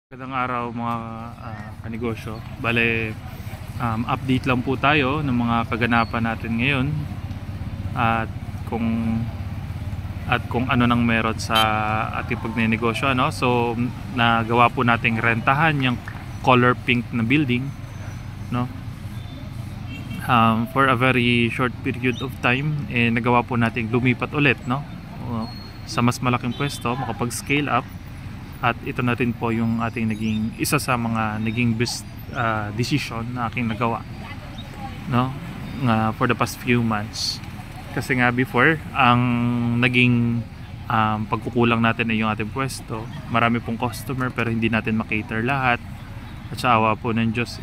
Magandang araw mga kanegosyo. Bale, update lang po tayo ng mga kaganapan natin ngayon at kung ano nang meron sa ating pagnenegosyo, ano. So, nagawa po nating rentahan yung color pink na building, no. For a very short period of time, nagawa po nating lumipat ulit, no, sa mas malaking pwesto, makapag-scale up. At ito na rin po yung ating isa sa mga naging best decision na aking nagawa, no, for the past few months. Kasi nga before, ang naging pagkukulang natin ay yung ating pwesto. Marami pong customer pero hindi natin makater lahat. At sa awa po ng Diyos,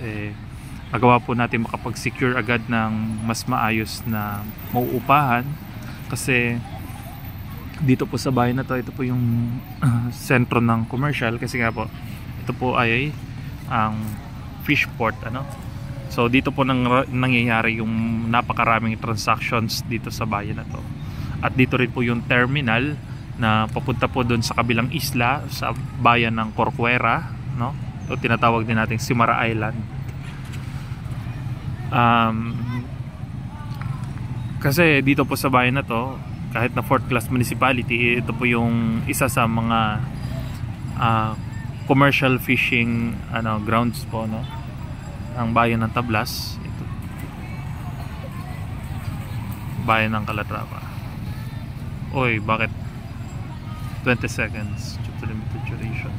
magawa po natin makapag-secure agad ng mas maayos na mauupahan. Kasi dito po sa bahay na to, ito po yung sentro ng commercial, kasi nga po ito po ay ang fish port, ano. So dito po nangyayari yung napakaraming transactions dito sa bayan na to. At dito rin po yung terminal na papunta po doon sa kabilang isla, sa bayan ng Corcuera, no. O tinatawag din natin Simara Island. Kasi dito po sa bayan na to, kahit na 4th class municipality, ito po yung isa sa mga commercial fishing grounds po, no, ang bayan ng Tablas. Ito, bayan ng Calatrava. Oy, bakit 20 seconds to limited duration?